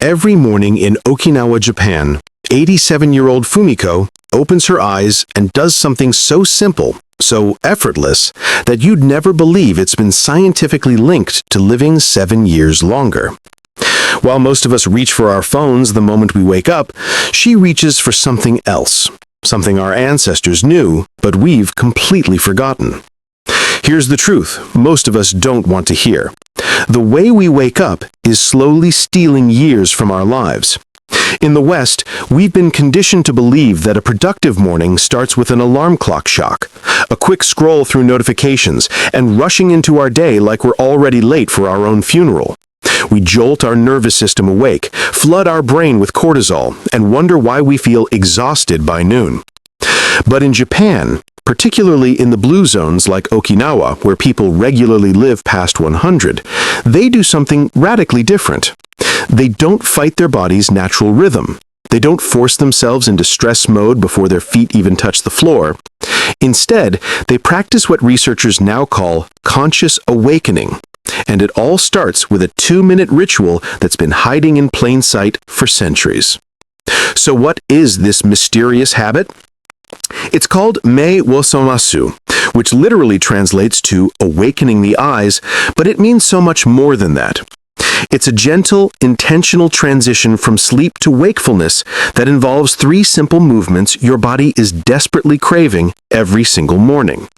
Every morning in Okinawa, Japan, 87-year-old Fumiko opens her eyes and does something so simple, so effortless, that you'd never believe it's been scientifically linked to living 7 years longer. While most of us reach for our phones the moment we wake up, she reaches for something else, something our ancestors knew, but we've completely forgotten. Here's the truth most of us don't want to hear. The way we wake up is slowly stealing years from our lives. In the West, we've been conditioned to believe that a productive morning starts with an alarm clock shock, a quick scroll through notifications, and rushing into our day like we're already late for our own funeral. We jolt our nervous system awake, flood our brain with cortisol, and wonder why we feel exhausted by noon. But in Japan, particularly in the blue zones like Okinawa, where people regularly live past 100, they do something radically different. They don't fight their body's natural rhythm. They don't force themselves into stress mode before their feet even touch the floor. Instead, they practice what researchers now call conscious awakening. And it all starts with a 2-minute ritual that's been hiding in plain sight for centuries. So what is this mysterious habit? It's called mei wo somasu, which literally translates to awakening the eyes, but it means so much more than that. It's a gentle, intentional transition from sleep to wakefulness that involves 3 simple movements your body is desperately craving every single morning.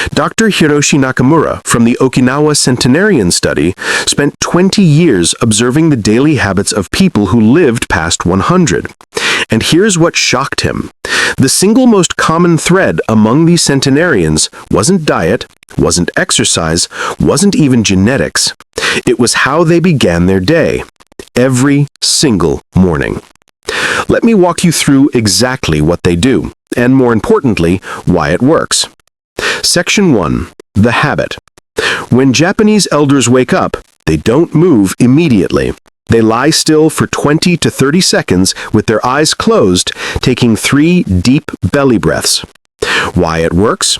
Dr. Hiroshi Nakamura from the Okinawa Centenarian Study spent 20 years observing the daily habits of people who lived past 100. And here's what shocked him. The single most common thread among these centenarians wasn't diet, wasn't exercise, wasn't even genetics. It was how they began their day, every single morning. Let me walk you through exactly what they do, and more importantly, why it works. Section 1. The habit. When Japanese elders wake up, they don't move immediately. They lie still for 20 to 30 seconds with their eyes closed, taking 3 deep belly breaths. Why it works?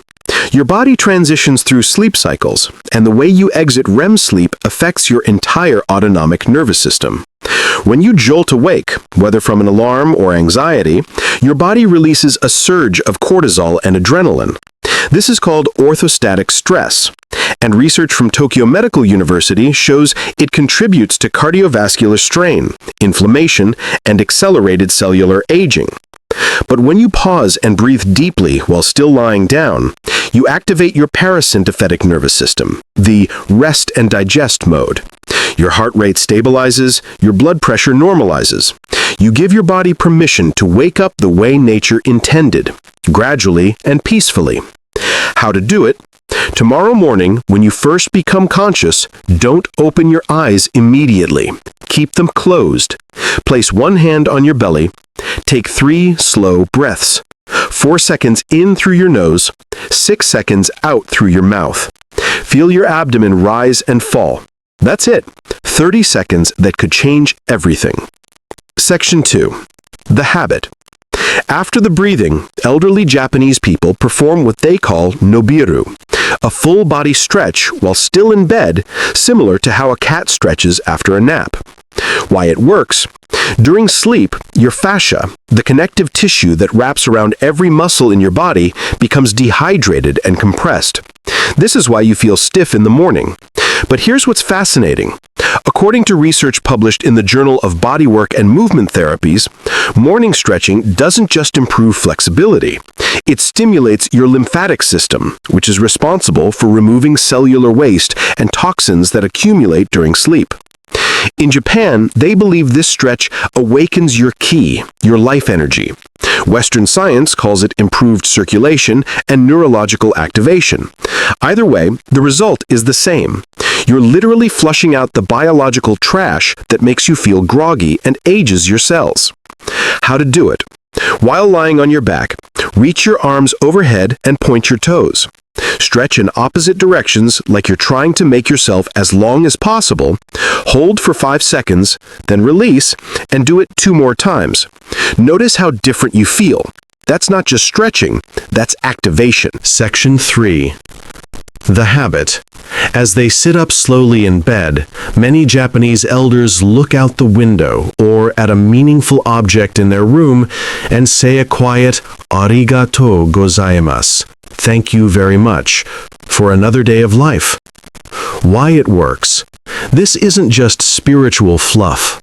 Your body transitions through sleep cycles, and the way you exit REM sleep affects your entire autonomic nervous system. When you jolt awake, whether from an alarm or anxiety, your body releases a surge of cortisol and adrenaline. This is called orthostatic stress, and research from Tokyo Medical University shows it contributes to cardiovascular strain, inflammation, and accelerated cellular aging. But when you pause and breathe deeply while still lying down, you activate your parasympathetic nervous system, the rest and digest mode. Your heart rate stabilizes, your blood pressure normalizes. You give your body permission to wake up the way nature intended, gradually and peacefully. How to do it? Tomorrow morning, when you first become conscious, don't open your eyes immediately. Keep them closed. Place one hand on your belly. Take 3 slow breaths. 4 seconds in through your nose, 6 seconds out through your mouth. Feel your abdomen rise and fall. That's it. 30 seconds that could change everything. Section 2. The habit. After the breathing, elderly Japanese people perform what they call nobiru, a full-body stretch while still in bed, similar to how a cat stretches after a nap. Why it works? During sleep, your fascia, the connective tissue that wraps around every muscle in your body, becomes dehydrated and compressed. This is why you feel stiff in the morning. But here's what's fascinating. According to research published in the Journal of Bodywork and Movement Therapies, morning stretching doesn't just improve flexibility. It stimulates your lymphatic system, which is responsible for removing cellular waste and toxins that accumulate during sleep. In Japan, they believe this stretch awakens your ki, your life energy. Western science calls it improved circulation and neurological activation. Either way, the result is the same. You're literally flushing out the biological trash that makes you feel groggy and ages your cells. How to do it? While lying on your back, reach your arms overhead and point your toes. Stretch in opposite directions like you're trying to make yourself as long as possible. Hold for 5 seconds, then release, and do it 2 more times. Notice how different you feel. That's not just stretching, that's activation. Section 3. The habit. As they sit up slowly in bed, many Japanese elders look out the window or at a meaningful object in their room and say a quiet "Arigatou gozaimasu," thank you very much, for another day of life. Why it works? This isn't just spiritual fluff.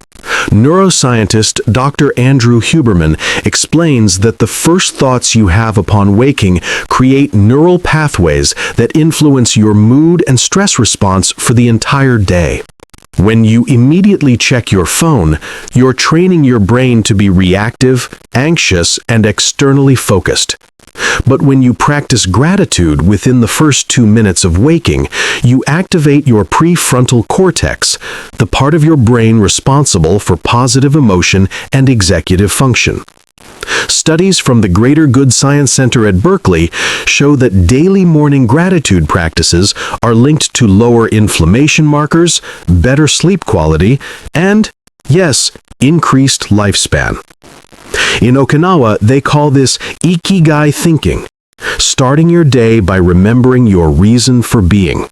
Neuroscientist Dr. Andrew Huberman explains that the first thoughts you have upon waking create neural pathways that influence your mood and stress response for the entire day. When you immediately check your phone, you're training your brain to be reactive, anxious, and externally focused. But when you practice gratitude within the first 2 minutes of waking, you activate your prefrontal cortex, the part of your brain responsible for positive emotion and executive function. Studies from the Greater Good Science Center at Berkeley show that daily morning gratitude practices are linked to lower inflammation markers, better sleep quality, and, yes, increased lifespan. In Okinawa, they call this ikigai thinking, starting your day by remembering your reason for being.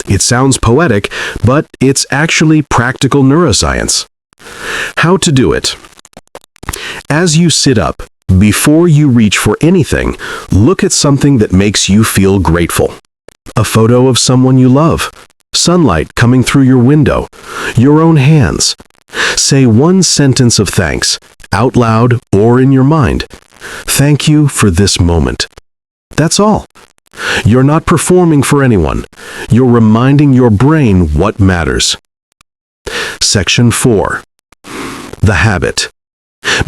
It sounds poetic, but it's actually practical neuroscience. How to do it? As you sit up, before you reach for anything, look at something that makes you feel grateful. A photo of someone you love, sunlight coming through your window, your own hands. Say one sentence of thanks, out loud or in your mind. Thank you for this moment. That's all. You're not performing for anyone. You're reminding your brain what matters. Section 4. The habit.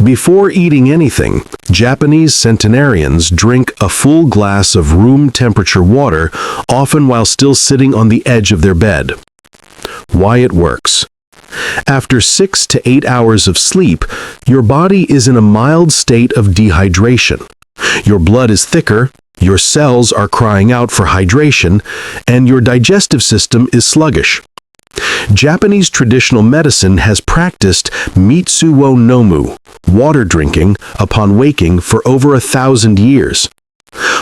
Before eating anything, Japanese centenarians drink a full glass of room temperature water, often while still sitting on the edge of their bed. Why it works. After 6 to 8 hours of sleep, your body is in a mild state of dehydration. Your blood is thicker, your cells are crying out for hydration, and your digestive system is sluggish. Japanese traditional medicine has practiced mitsuwo nomu, water drinking, upon waking for over 1,000 years.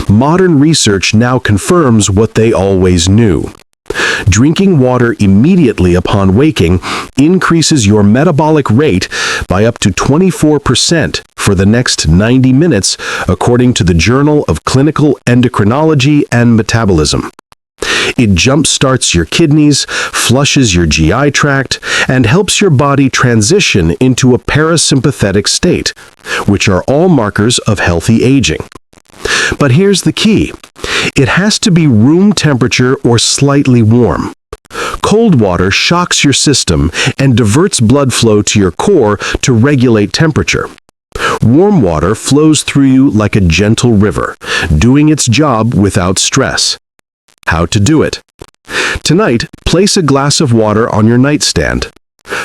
Modern research now confirms what they always knew. Drinking water immediately upon waking increases your metabolic rate by up to 24% for the next 90 minutes, according to the Journal of Clinical Endocrinology and Metabolism. It jump-starts your kidneys, flushes your GI tract, and helps your body transition into a parasympathetic state, which are all markers of healthy aging. But here's the key. It has to be room temperature or slightly warm. Cold water shocks your system and diverts blood flow to your core to regulate temperature. Warm water flows through you like a gentle river, doing its job without stress. How to do it? Tonight, place a glass of water on your nightstand.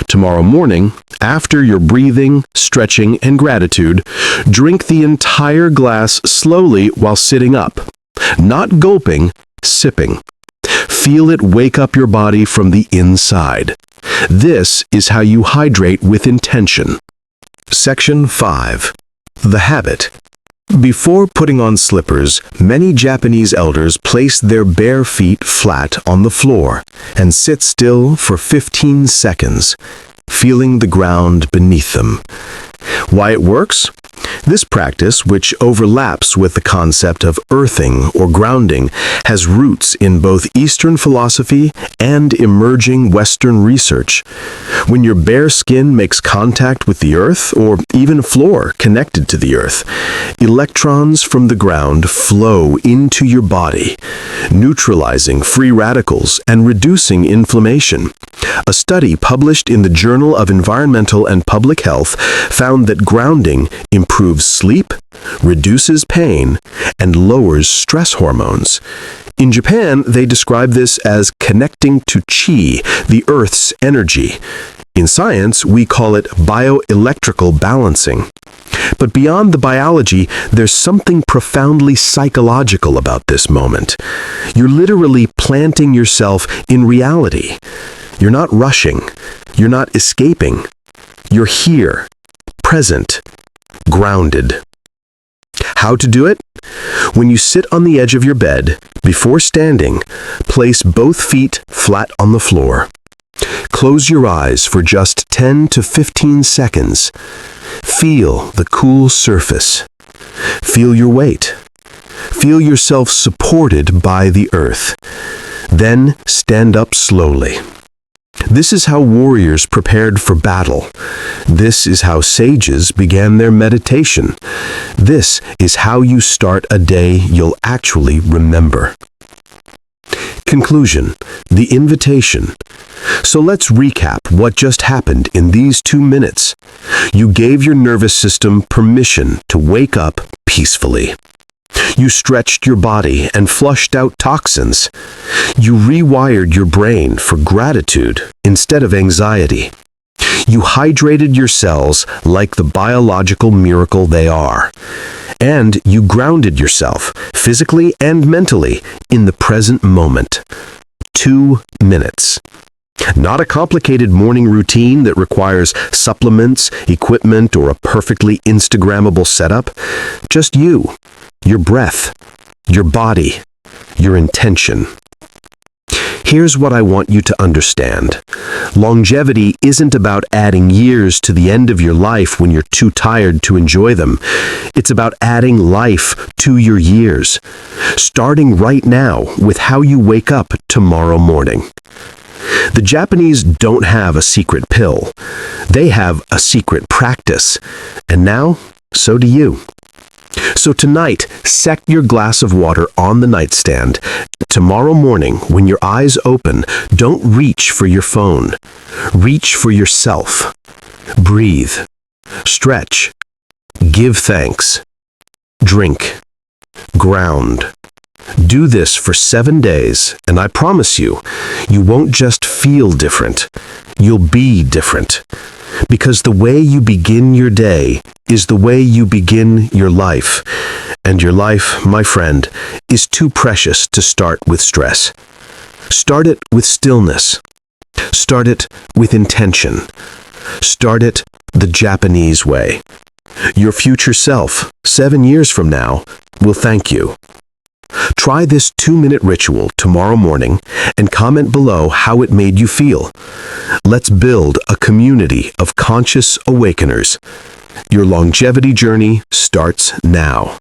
Tomorrow morning, after your breathing, stretching, and gratitude, drink the entire glass slowly while sitting up. Not gulping, sipping. Feel it wake up your body from the inside. This is how you hydrate with intention. Section 5. The habit. Before putting on slippers, many Japanese elders place their bare feet flat on the floor and sit still for 15 seconds, feeling the ground beneath them. Why it works? This practice, which overlaps with the concept of earthing or grounding, has roots in both Eastern philosophy and emerging Western research. When your bare skin makes contact with the earth, or even floor connected to the earth, electrons from the ground flow into your body, neutralizing free radicals and reducing inflammation. A study published in the Journal of Environmental and Public Health found that grounding improves sleep, reduces pain, and lowers stress hormones. In Japan, they describe this as connecting to qi, the Earth's energy. In science, we call it bioelectrical balancing. But beyond the biology, there's something profoundly psychological about this moment. You're literally planting yourself in reality. You're not rushing. You're not escaping. You're here, present, grounded. How to do it? When you sit on the edge of your bed, before standing, place both feet flat on the floor. Close your eyes for just 10 to 15 seconds. Feel the cool surface. Feel your weight. Feel yourself supported by the earth. Then stand up slowly. This is how warriors prepared for battle. This is how sages began their meditation. This is how you start a day you'll actually remember. Conclusion, the invitation. So let's recap what just happened in these 2 minutes. You gave your nervous system permission to wake up peacefully. You stretched your body and flushed out toxins. You rewired your brain for gratitude instead of anxiety. You hydrated your cells like the biological miracle they are. And you grounded yourself, physically and mentally, in the present moment. 2 minutes. Not a complicated morning routine that requires supplements, equipment, or a perfectly Instagrammable setup. Just you, your breath, your body, your intention. Here's what I want you to understand. Longevity isn't about adding years to the end of your life when you're too tired to enjoy them. It's about adding life to your years, starting right now with how you wake up tomorrow morning. The Japanese don't have a secret pill. They have a secret practice. And now, so do you. So tonight, set your glass of water on the nightstand. Tomorrow morning, when your eyes open, don't reach for your phone. Reach for yourself. Breathe. Stretch. Give thanks. Drink. Ground. Do this for 7 days, and I promise you, you won't just feel different. You'll be different. Because the way you begin your day is the way you begin your life. And your life, my friend, is too precious to start with stress. Start it with stillness. Start it with intention. Start it the Japanese way. Your future self, 7 years from now, will thank you. Try this 2-minute ritual tomorrow morning and comment below how it made you feel. Let's build a community of conscious awakeners. Your longevity journey starts now.